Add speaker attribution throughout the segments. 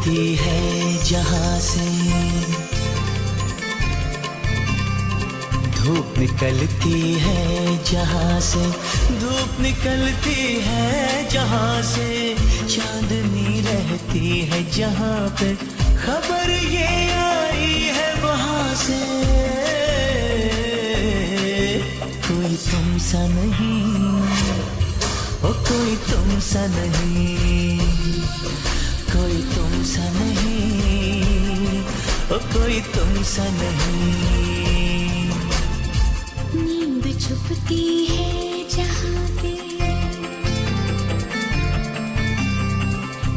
Speaker 1: निकलती है जहाँ से, धूप निकलती है जहाँ से, धूप निकलती है जहाँ से, चांदनी रहती है जहाँ पे, खबर ये आई है वहाँ से। कोई तुम सा नहीं, ओ कोई तुम सा नहीं, कोई तुम सा नहीं, ओ कोई तुम सा नहीं।
Speaker 2: नींद छुपती है जहाँ पे,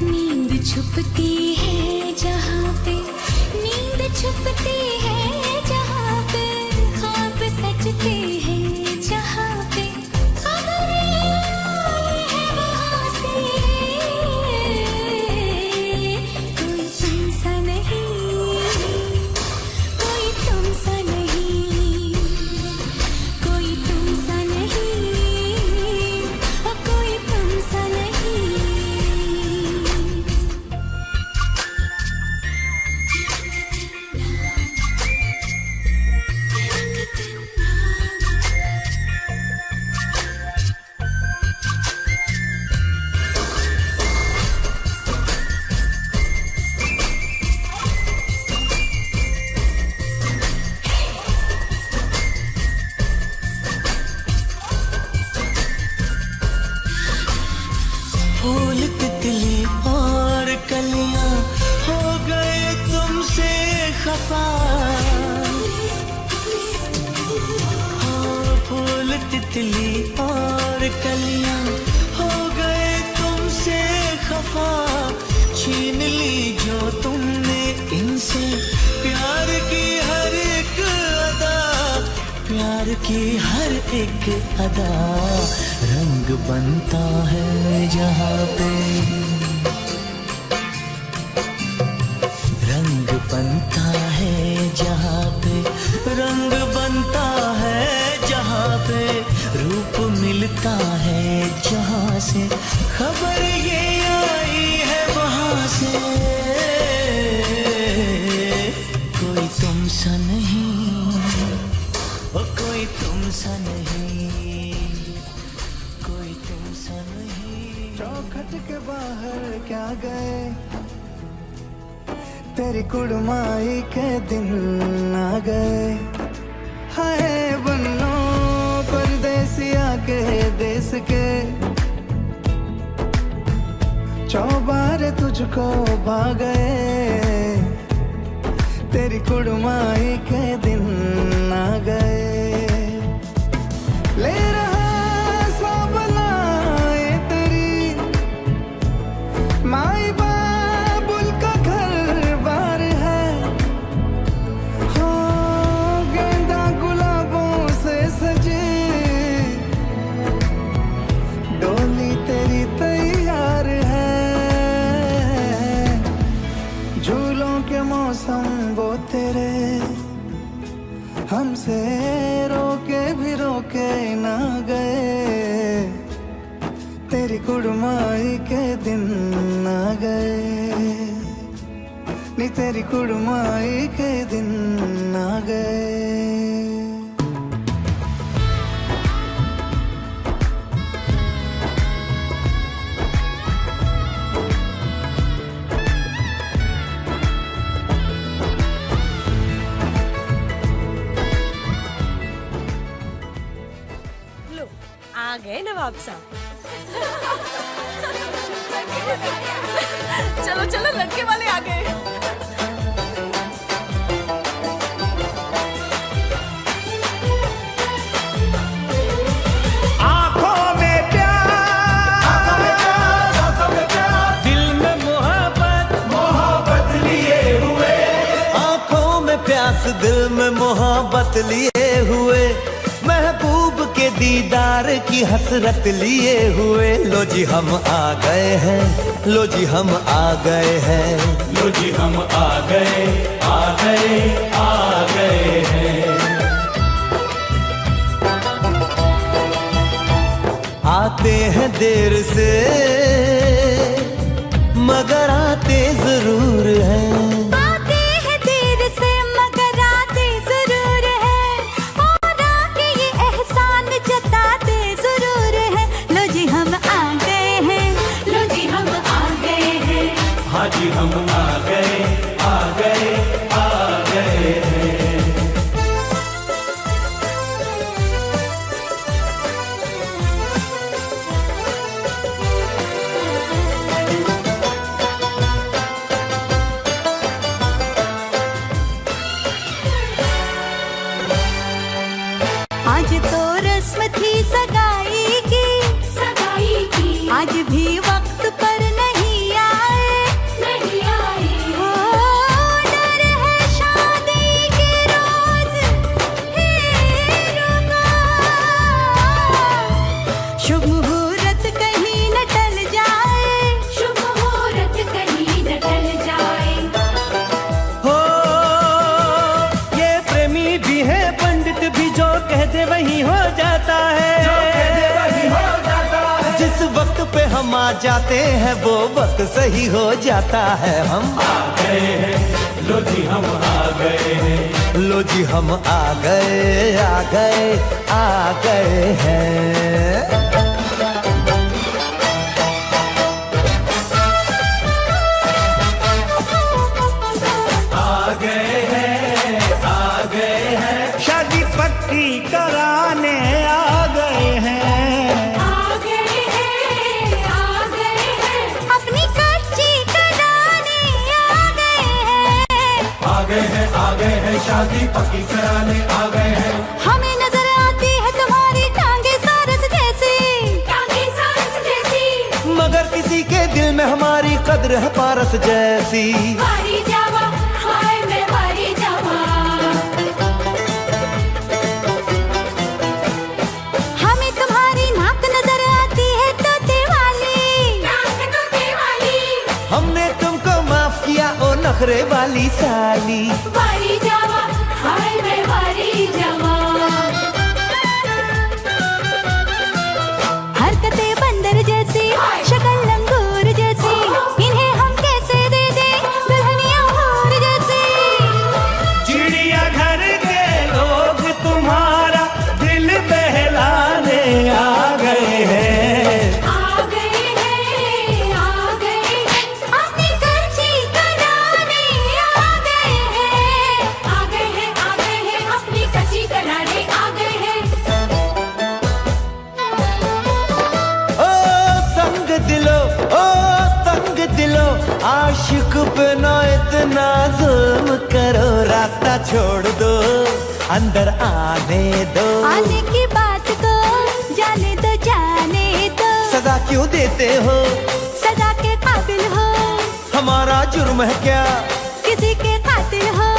Speaker 2: नींद छुपती है जहाँ पे, नींद छुपती है जहाँ पे, ख्वाब सजते हैं जहाँ पे, खबर आई है वहाँ से। कोई तुम सा नहीं, कोई तुम सा नहीं, कोई तुम सा नहीं, ओ कोई तुम सा नहीं।
Speaker 1: फूल तितली और कलियां हो गए तुमसे खफा, हाँ, फूल तितली और कलियां हो गए तुमसे खफा, छीन ली जो तुमने इनसे प्यार की हर एक अदा, प्यार की हर एक अदा, रंग बनता है जहाँ पे, रंग बनता है जहाँ पे, रंग बनता है जहाँ पे, रूप मिलता है जहाँ से, खबर ये आई है वहाँ से। कोई तुम सा नहीं, ओ कोई तुम सा नहीं, कोई तुम सा नहीं।
Speaker 3: चौखट के बाहर क्या गए, तेरी कुड़माई के दिन आ गए, हाय बन्नो परदेसिया के देश के, चौबार तुझको भा गए, तेरी कुड़माई के दिन आ गए। ले रहा सब लाए तेरी माई बाबुल का घर बार है, हो गेंदा गुलाबों से सजे, डोली तेरी तैयार है, झूलों के मौसम वो तेरे, हमसे रोके भी रोके ना गए, तेरी कुड़माई के दिन आ गए, नी तेरी कुड़माई के दिन आ गए।
Speaker 4: लो आ गए नवाब साहब। चलो चलो लड़के वाले आ गए।
Speaker 1: आँखों में प्यार, दिल में मोहब्बत, मोहब्बत लिए हुए, आँखों में प्यास दिल में मोहब्बत लिए हुए, महबूब के दीदार की हसरत लिए हुए, लो जी हम आ गए हैं, लो जी हम आ गए हैं, लो जी हम आ गए, आ गए, आ गए हैं। आते हैं देर से मगर आते जरूर हैं।
Speaker 2: आते हैं देर से मगर आते जरूर हैं, और आके ये एहसान जताते जरूर हैं। लो जी हम आ गए हैं, लो जी हम आ गए हैं।
Speaker 1: हाँ जी हम आ गए, आ गए, आ गए हैं।
Speaker 2: आज तो रस्म थी सगाई की, सगाई की। आज भी वक्त पर नहीं आए, नहीं आए। ओ डर है शादी के रोज फेरों का, शुभ मुहूर्त कहीं न टल जाए, शुभ मुहूर्त कहीं न टल जाए।
Speaker 1: हो ये प्रेमी भी है पंडित भी, जो कहते वही हो जाता है, जिस वक्त पे हम आ जाते हैं वो वक्त सही हो जाता है। हम आ गए हैं, लो जी हम आ गए हैं, लो जी हम आ गए, आ गए, आ गए हैं। शादी पक्की कराने आ गए हैं,
Speaker 2: आ गए हैं, आ गए हैं। अपनी कच्ची कराने आ गए हैं,
Speaker 1: आ गए हैं, आ गए हैं। शादी पक्की कराने आ गए हैं।
Speaker 2: हमें नजर आती है तुम्हारी टांगे सारस जैसी, टांगे सारस जैसी।
Speaker 1: मगर किसी के दिल में हमारी कद्र है पारस जैसी।
Speaker 2: वारी जावा, हाय मैं वारी जावा। हमें तुम्हारी नाक नजर आती है तोते वाली, नाक तोते वाली।
Speaker 1: हमने तुमको माफ किया ओ नखरे वाली साली।
Speaker 2: वारी जावा, हाय मैं वारी जावा। हरकतें बंदर जैसी, शक्ल लंगूर जैसी, इन्हें हम कैसे दे दें दुल्हनिया हूर जैसी।
Speaker 1: चिड़िया घर के लोग तुम्हारा दिल बहलाने आ गए हैं,
Speaker 2: आ गए हैं, आ गए हैं। अपनी कच्ची कराने आ गए हैं, आ गए हैं, आ गए हैं। अपनी कच्ची कराने आ गए हैं।
Speaker 1: ओ संग दिलो, ओ तंग दिलो, आशिक पे ना इतना जुल्म करो। रास्ता छोड़ दो, अंदर आने दो।
Speaker 2: आने की बात को जाने दो, जाने दो।
Speaker 1: सजा क्यों देते हो,
Speaker 2: सजा के काबिल हो,
Speaker 1: हमारा जुर्म है क्या,
Speaker 2: किसी के कातिल हो।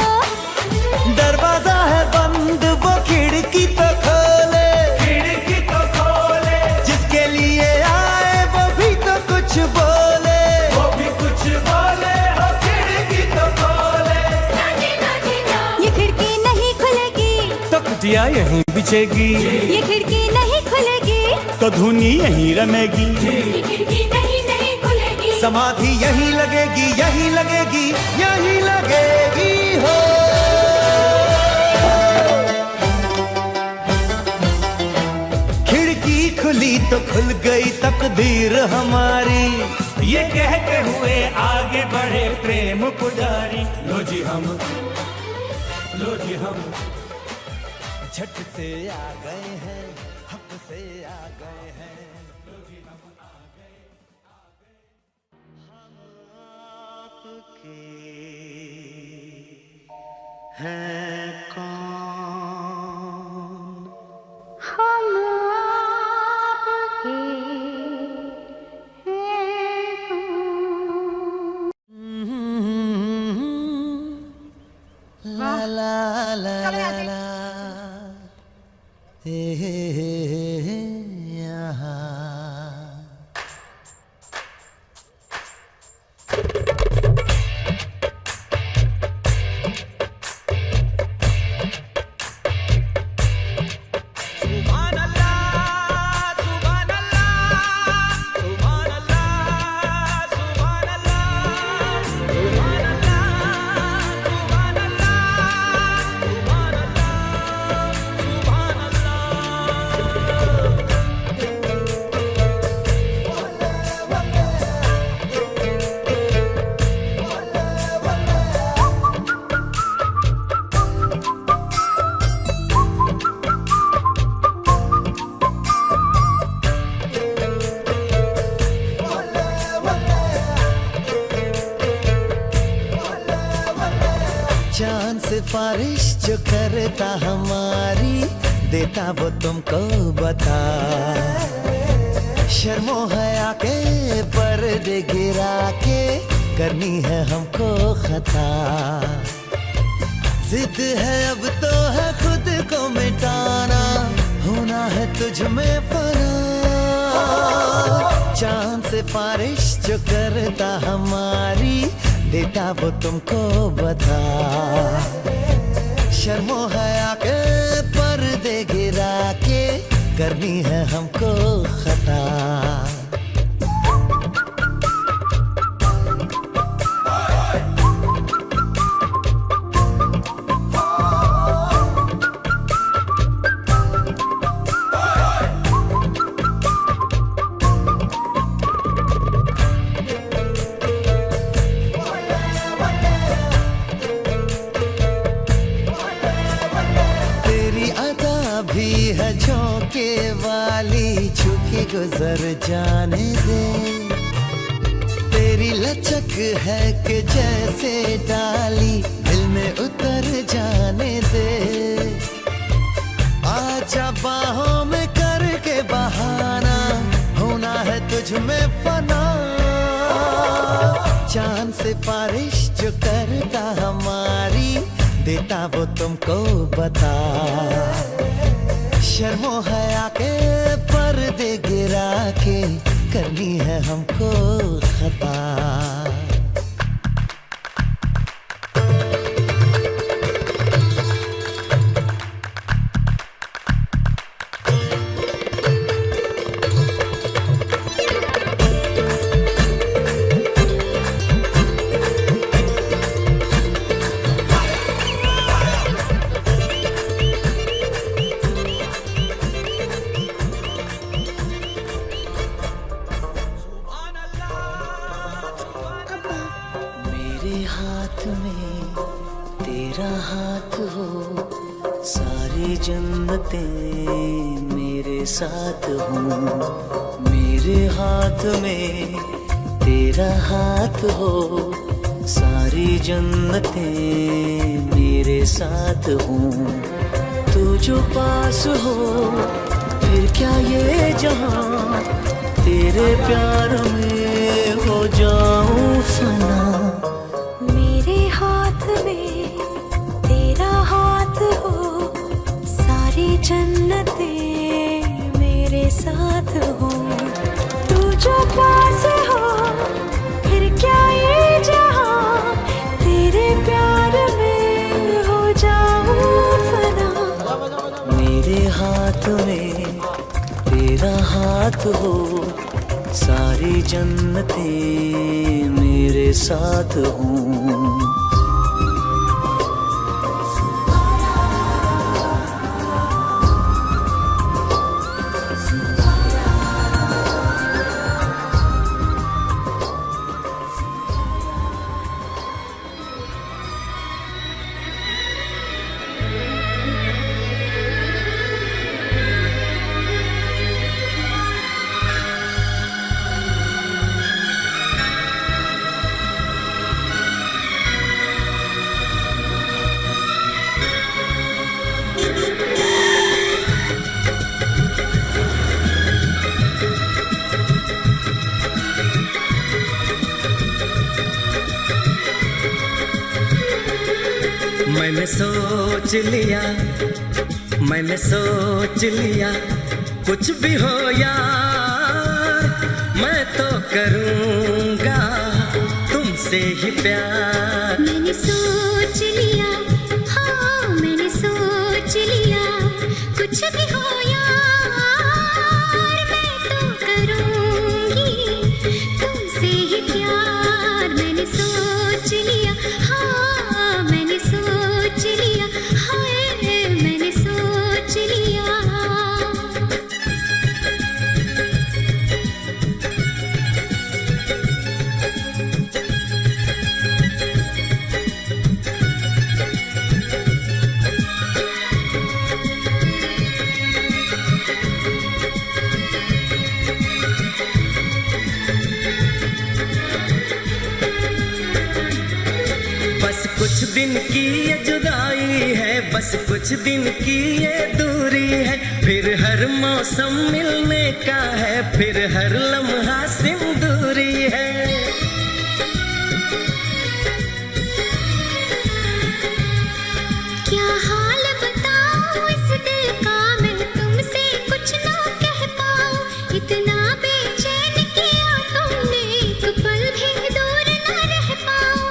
Speaker 1: दरवाजा है बंद वो खिड़की तो खोले, खिड़की तो खोले। जिसके लिए आए वो भी तो कुछ बोले, वो भी कुछ बोले। हो खिड़की तो खोले,
Speaker 2: ये खिड़की नहीं खुलेगी,
Speaker 1: तो कुटिया यहीं बिछेगी,
Speaker 2: ये खिड़की नहीं खुलेगी,
Speaker 1: तो धुनी यहीं रमेगी।
Speaker 2: ये खिड़की नहीं खुलेगी।
Speaker 1: समाधि यहीं लगेगी, यहीं लगेगी, यहीं लगेगी। हो खिड़की खुली तो खुल गई तकदीर हमारी, ये कहते हुए आगे बढ़े प्रेम पुजारी। लो जी हम, लो जी हम झट से आ गए हैं, हक से आ गए हैं। हैं कौन,
Speaker 2: हम आपके हैं कौन।
Speaker 1: ला ला ला ला ला, हे यहाँ। करता हमारी, देता वो तुमको बता। शर्मो हया के पर्दे गिरा के करनी है हमको खता। जिद है अब तो है खुद को मिटाना, होना है तुझ में फना। चांद से बारिश जो करता हमारी, देता वो तुमको बता। शर्मो हया के पर्दे गिरा के करनी है हमको खता। भी है झोंके वाली, छुके गुजर जाने दे। तेरी लचक है कि जैसे डाली, दिल में उतर जाने दे। आजा बाहों में करके बहाना, होना है तुझ में फना। चांद से बारिश जो करता हमारी, देता वो तुमको बता। शर्मो हया के पर्दे गिरा के करनी है हमको खता। मेरे हाथ में तेरा हाथ हो, सारी जन्नतें मेरे साथ हो। मेरे हाथ में तेरा हाथ हो, सारी जन्नतें मेरे साथ हो। तू जो पास हो फिर क्या ये जहां, तेरे प्यार में हो जाऊं फना।
Speaker 2: मेरे हाथ में तेरा हाथ हो, सारी जन्नतें मेरे साथ हो। तू जो पास हो फिर क्या ये जहां, तेरे प्यार में हो जाऊं फना।
Speaker 1: मेरे हाथ में तेरा हाथ हो, सारी जन्नतें मेरे साथ हों।
Speaker 5: मैंने सोच लिया कुछ भी हो यार, मैं तो करूँगा तुमसे ही प्यार।
Speaker 2: मैंने सोच लिया, हाँ मैंने सोच लिया, कुछ भी हो यार, मैं तो करूँगी तुमसे ही प्यार। मैंने सोच लिया, हाँ मैंने सोच लिया, हाय मैंने सोच लिया।
Speaker 5: कुछ दिन की ये जुदाई है, बस कुछ दिन की ये दूरी है। फिर हर मौसम मिलने का है, फिर हर लम्हा सिंदूरी है।
Speaker 2: क्या हाल बताऊं इस दिल का, मैं तुमसे कुछ ना कह पाऊं। इतना बेचैन किया तुमने, एक पल भी दूर ना रह पाऊं।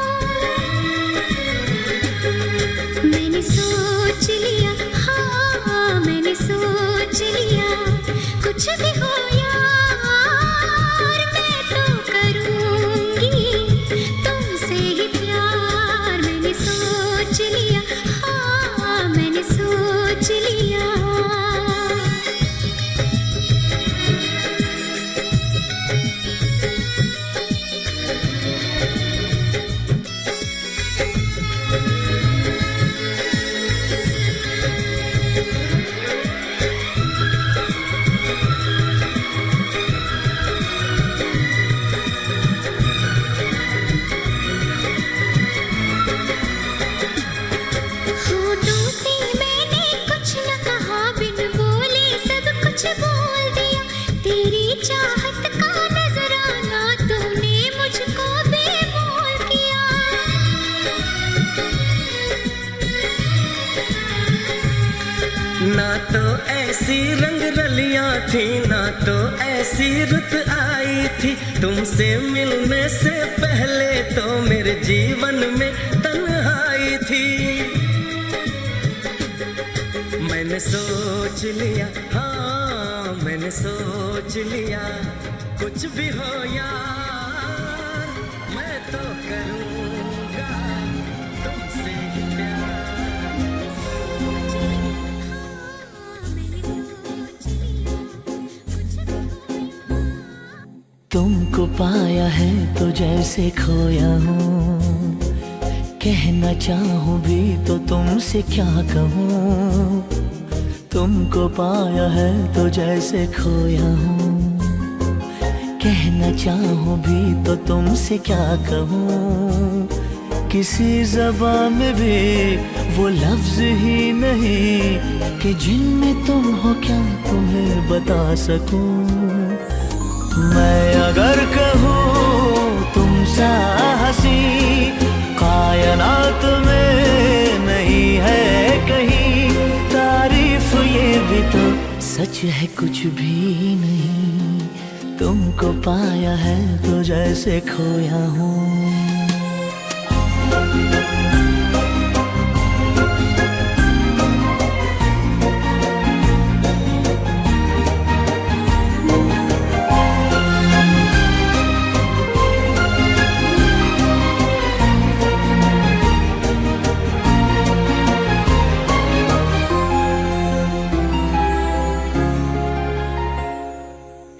Speaker 2: मैंने सोच लिया, हाँ मैंने सोच लिया, कुछ भी हो यार मैं तो करूंगी तुमसे ही प्यार। मैंने सोच लिया, हाँ मैंने सोच लिया। होठों से मैंने कुछ न कहा, बिन बोले सब कुछ बोल दिया। तेरी चाहत का नजराना तूने मुझको बेमोल किया।
Speaker 5: ना तो ऐसी रंग रलियां थी, ना तो ऐसी रुत आई थी। तुमसे मिलने से पहले तो मेरे जीवन में तन्हाई थी। मैंने सोच लिया, हाँ मैंने सोच लिया, कुछ भी हो यार मैं तो करूँगा तुमसे ही प्यार।
Speaker 1: तुमको पाया है तो जैसे खोया हूँ, कहना चाहूँ भी तो तुमसे क्या कहूँ। तुमको पाया है तो जैसे खोया हूँ, कहना चाहूँ भी तो तुमसे क्या कहूँ। किसी ज़बान में भी वो लफ्ज़ ही नहीं कि जिनमें तुम हो क्या तुम्हें बता सकूँ। मैं अगर कहूँ तुम सा हंसी कायनात में नहीं है कहीं, तारीफ ये भी तो सच है कुछ भी नहीं। तुमको पाया है तो जैसे खोया हूँ।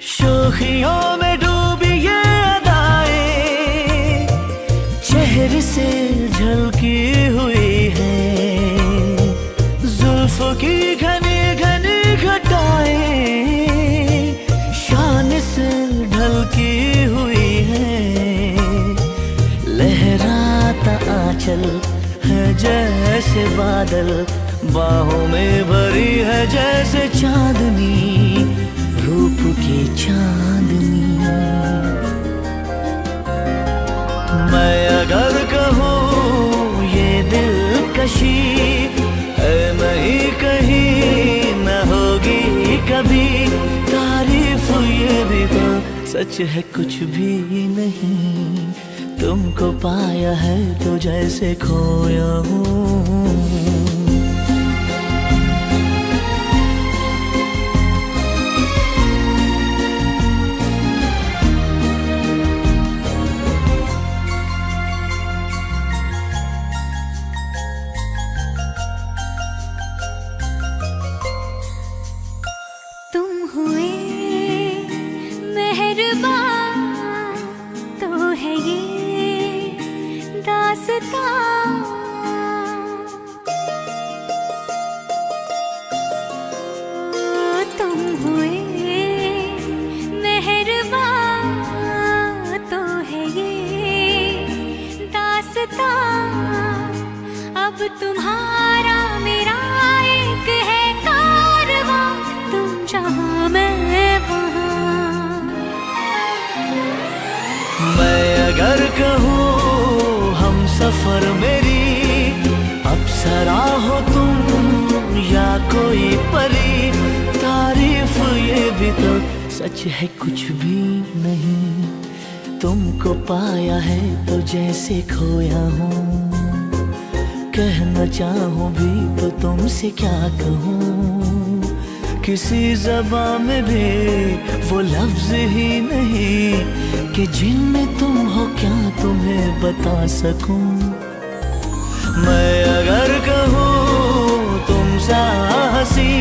Speaker 1: शोखियों में डूबी ये अदाएं चेहरे से झलकी हुई है। जुल्फों की घनी घनी घटाएं शान से ढलकी हुई है। लहराता आंचल है जैसे बादल, बाहों में भरी है जैसे चांदनी, रूप की चांदनी। मैं अगर कहूँ ये दिलकशी है नहीं कहीं न होगी कभी, तारीफ ये भी तो सच है कुछ भी नहीं। तुमको पाया है तो जैसे खोया हूँ।
Speaker 2: हुए मेहरबान तो है ये दास्तां।
Speaker 1: सफर मेरी। अप्सरा हो तुम या कोई परी, तारीफ ये भी तो सच है कुछ भी नहीं। तुमको पाया है तो जैसे खोया हूँ, कहना चाहूँ भी तो तुमसे क्या कहूँ। किसी ज़बान में भी वो लफ्ज़ ही नहीं कि जिनमें तुम हो क्या तुम्हें बता सकूं। मैं अगर कहूँ तुम सा हंसी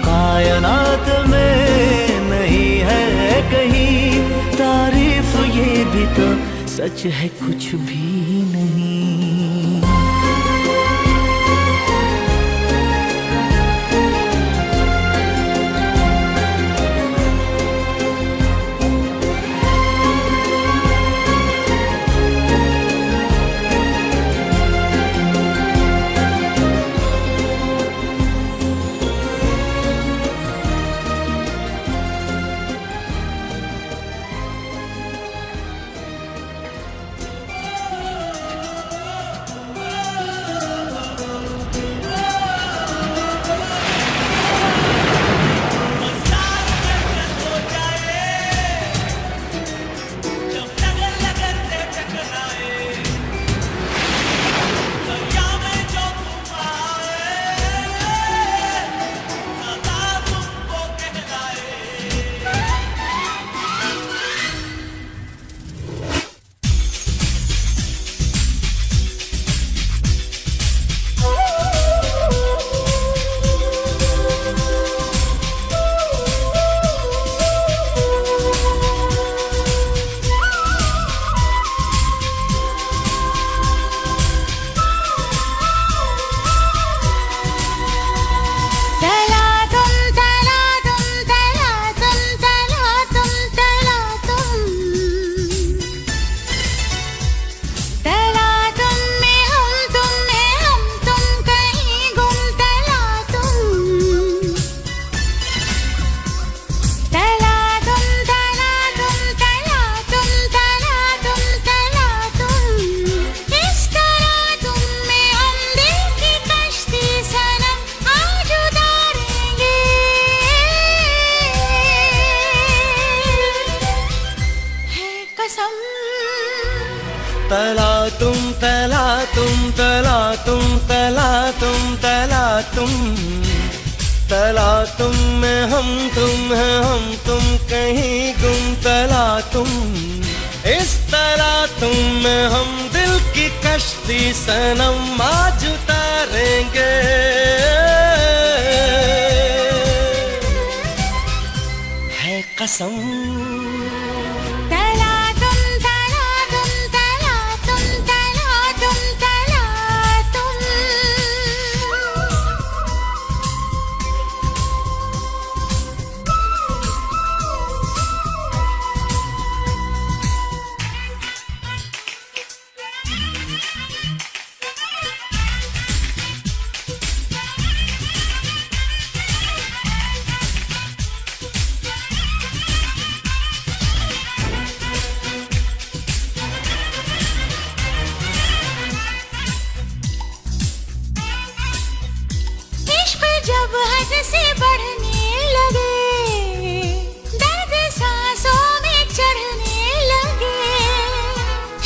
Speaker 1: कायनात में नहीं है कहीं, तारीफ ये भी तो सच है कुछ भी नहीं।
Speaker 5: तला तुम तला तुम तला तुम तला तुम तला तुम तला तुम में हम तुम है हम तुम कहीं गुम। तला तुम इस तला तुम में हम दिल की कश्ती सनम आज उतारेंगे। है कसम
Speaker 2: जब हद से बढ़ने लगे, दर्द सांसों में चढ़ने लगे।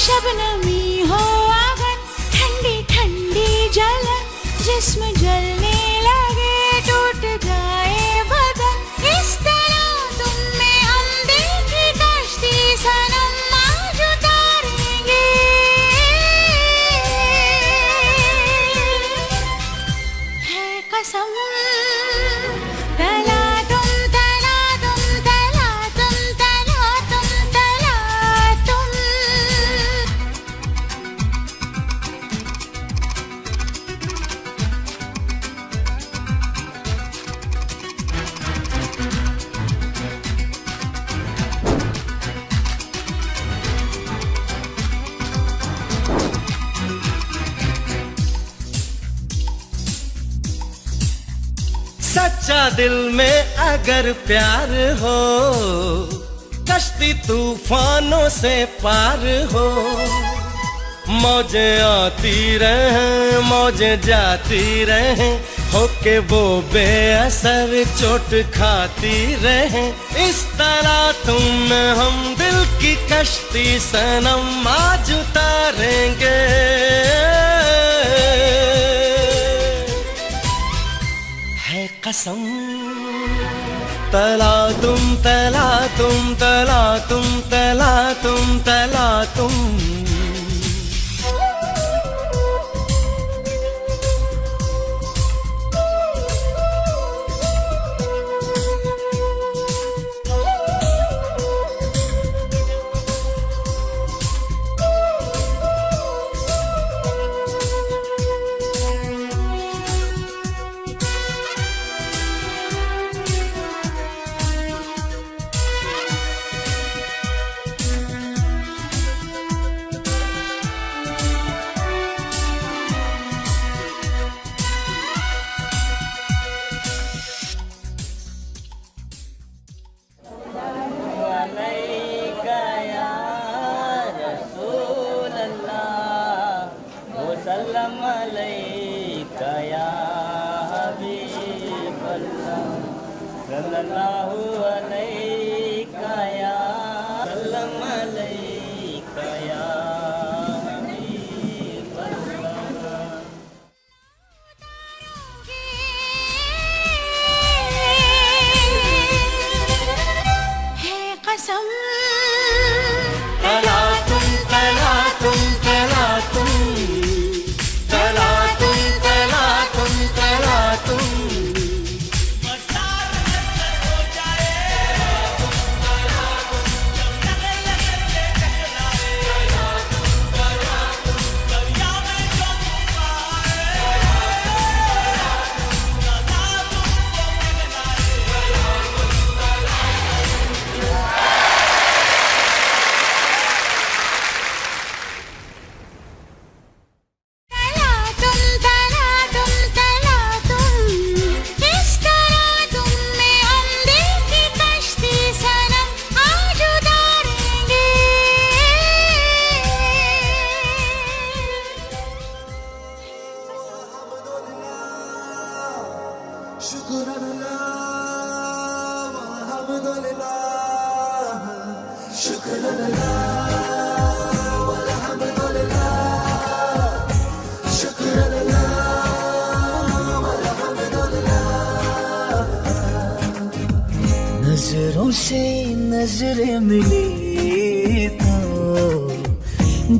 Speaker 2: शबनमी हो अगर ठंडी ठंडी जलन, जिस्म जलने लगे टूट जाए बदन। इस तरह तुम में हम दिल की कश्ती सनम आज उतारेंगे। है कसम
Speaker 5: सच्चा दिल में अगर प्यार हो, कश्ती तूफानों से पार हो। मौजें आती रहे मौजें जाती रहे होके वो बेअसर चोट खाती रहे। इस तरह तुम हम दिल की कश्ती सनम आज उतारेंगे। है कसम तला तुम तला तुम तला तुम तला तुम तला तुम।
Speaker 1: नजरों से नजरें मिली तो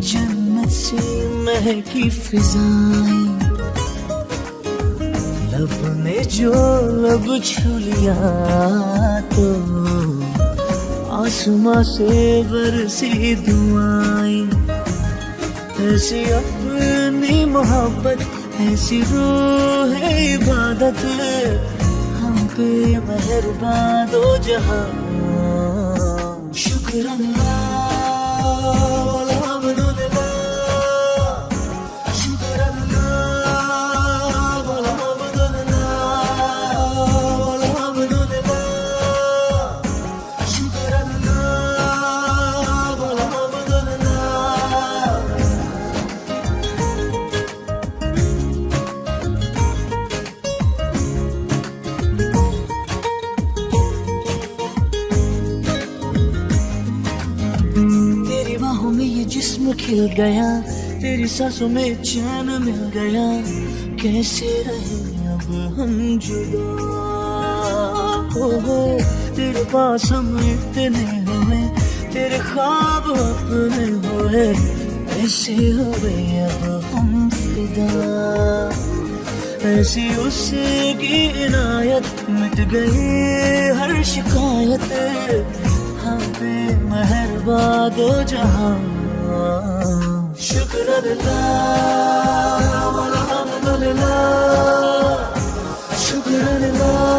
Speaker 1: जन्नत से महकी फिजाएं, लब ने जो लब छू लिया तो आसमां से बरसी दुआएं। ऐसी अपनी मोहब्बत ऐसी रूह है इबादत, हम पे मेहरबान दो जहां। शुक्र अल्लाह अल्हम्दुलिल्लाह, शुक्र अल्लाह अल्हम्दुलिल्लाह, अल्हम्दुलिल्लाह, शुक्र अल्लाह अल्हम्दुलिल्लाह। तेरी बाहों में ये जिस्म खिल गया, तेरी सांसों में चैन मिल गया, कैसे रहे अब हम जुदा। हो तेरे पास हम इतने हुए, तेरे ख्वाब अपने हुए, ऐसे हुए अब हम फिदा। ऐसी उसकी इनायत मिट गई हर शिकायत, हम पे मेहरबान दो जहां। शुक्र अल्लाह अल्हम्दुलिल्लाह, शुक्र अल्लाह